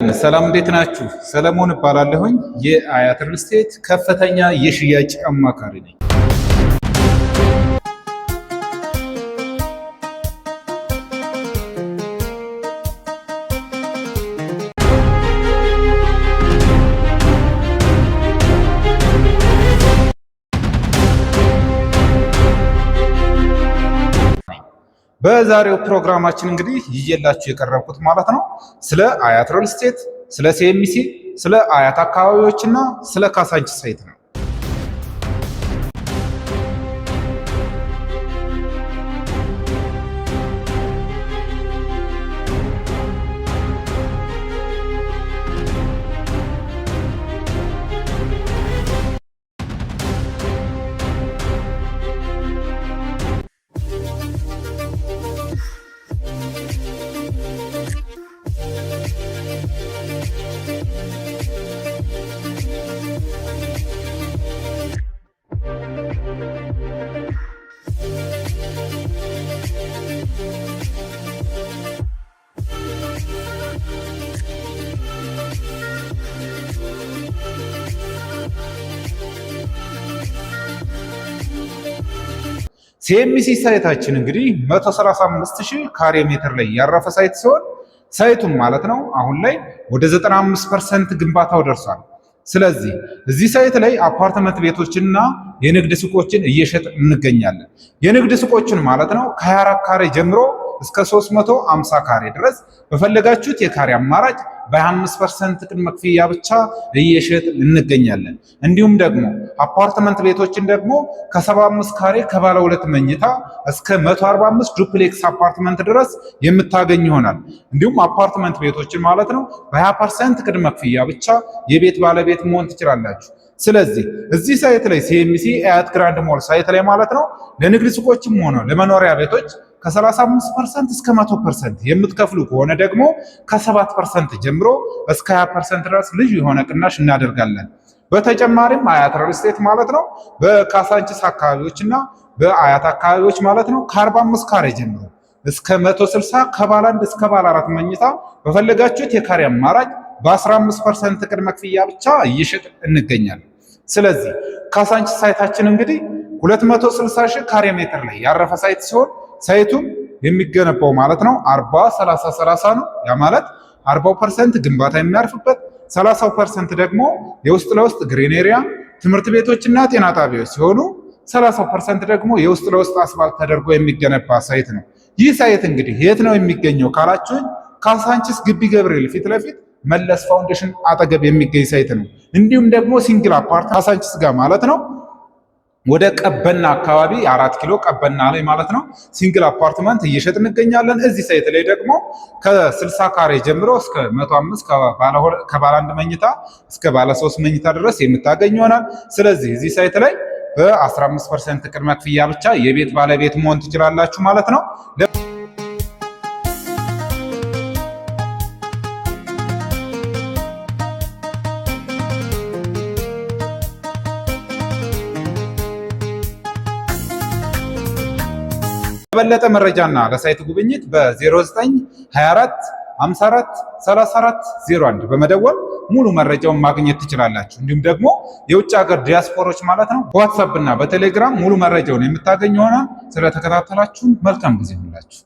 ሰላም እንዴት ናችሁ? ሰለሞን እባላለሁኝ። የአያት ሪል ስቴት ከፍተኛ የሽያጭ አማካሪ ነኝ። በዛሬው ፕሮግራማችን እንግዲህ ይዤላችሁ የቀረብኩት ማለት ነው ስለ አያት ሪል ስቴት፣ ስለ ሲኤምሲ፣ ስለ አያት አካባቢዎችና ስለ ካሳንቺስ ሳይት ነው። ሲኤምሲ ሳይታችን እንግዲህ 135,000 ካሬ ሜትር ላይ ያረፈ ሳይት ሲሆን ሳይቱን ማለት ነው አሁን ላይ ወደ 95% ግንባታው ደርሷል። ስለዚህ እዚህ ሳይት ላይ አፓርትመንት ቤቶችንና የንግድ ሱቆችን እየሸጥ እንገኛለን። የንግድ ሱቆችን ማለት ነው ከ24 ካሬ ጀምሮ እስከ 350 ካሬ ድረስ በፈለጋችሁት የካሬ አማራጭ በ25% ቅድመ ክፍያ ብቻ እየሸጥ እንገኛለን። እንዲሁም ደግሞ አፓርትመንት ቤቶችን ደግሞ ከ75 ካሬ ከባለ ሁለት መኝታ እስከ 145 ዱፕሌክስ አፓርትመንት ድረስ የምታገኝ ይሆናል። እንዲሁም አፓርትመንት ቤቶችን ማለት ነው በ20% ቅድመ ክፍያ ብቻ የቤት ባለቤት መሆን ትችላላችሁ። ስለዚህ እዚህ ሳይት ላይ ሲኤምሲ አያት ግራንድ ሞል ሳይት ላይ ማለት ነው ለንግድ ሱቆችም ሆነ ለመኖሪያ ቤቶች ከ35% እስከ 100% የምትከፍሉ ከሆነ ደግሞ ከ7% ጀምሮ እስከ 20% ድረስ ልዩ የሆነ ቅናሽ እናደርጋለን። በተጨማሪም አያት ሪል ስቴት ማለት ነው በካሳንቺስ አካባቢዎችና በአያት አካባቢዎች ማለት ነው ከ45 ካሬ ጀምሮ እስከ 160 ከባለ አንድ እስከ ባለ አራት መኝታ በፈለጋችሁት የካሬ አማራጭ በ15% ቅድመ ክፍያ ብቻ እየሸጥ እንገኛለን። ስለዚህ ካሳንቺስ ሳይታችን እንግዲህ 260,000 ካሬ ሜትር ላይ ያረፈ ሳይት ሲሆን ሳይቱም የሚገነባው ማለት ነው 40-30-30 ነው። ያ ማለት 40% ግንባታ የሚያርፍበት 30% ደግሞ የውስጥ ለውስጥ ግሪን ኤሪያ ትምህርት ቤቶችና ጤና ጣቢያዎች ሲሆኑ 30% ደግሞ የውስጥ ለውስጥ አስፋልት ተደርጎ የሚገነባ ሳይት ነው። ይህ ሳይት እንግዲህ የት ነው የሚገኘው ካላችሁኝ ካሳንቺስ ግቢ ገብርኤል ፊት ለፊት መለስ ፋውንዴሽን አጠገብ የሚገኝ ሳይት ነው። እንዲሁም ደግሞ ሲንግል አፓርት ካሳንቺስ ጋር ማለት ነው ወደ ቀበና አካባቢ 4 ኪሎ ቀበና ላይ ማለት ነው ሲንግል አፓርትመንት እየሸጥ እንገኛለን። እዚህ ሳይት ላይ ደግሞ ከ60 ካሬ ጀምሮ እስከ 105 ከባለ አንድ መኝታ እስከ ባለ 3 መኝታ ድረስ የምታገኝ ይሆናል። ስለዚህ እዚህ ሳይት ላይ በ15% ቅድመ ክፍያ ብቻ የቤት ባለቤት መሆን ትችላላችሁ ማለት ነው። ለበለጠ መረጃና ለሳይት ጉብኝት በ0924 54 34 01 በመደወል ሙሉ መረጃውን ማግኘት ትችላላችሁ። እንዲሁም ደግሞ የውጭ ሀገር ዲያስፖሮች ማለት ነው በዋትስአፕ እና በቴሌግራም ሙሉ መረጃውን የምታገኙ ይሆናል። ስለተከታተላችሁን መልካም ጊዜ ሁላችሁ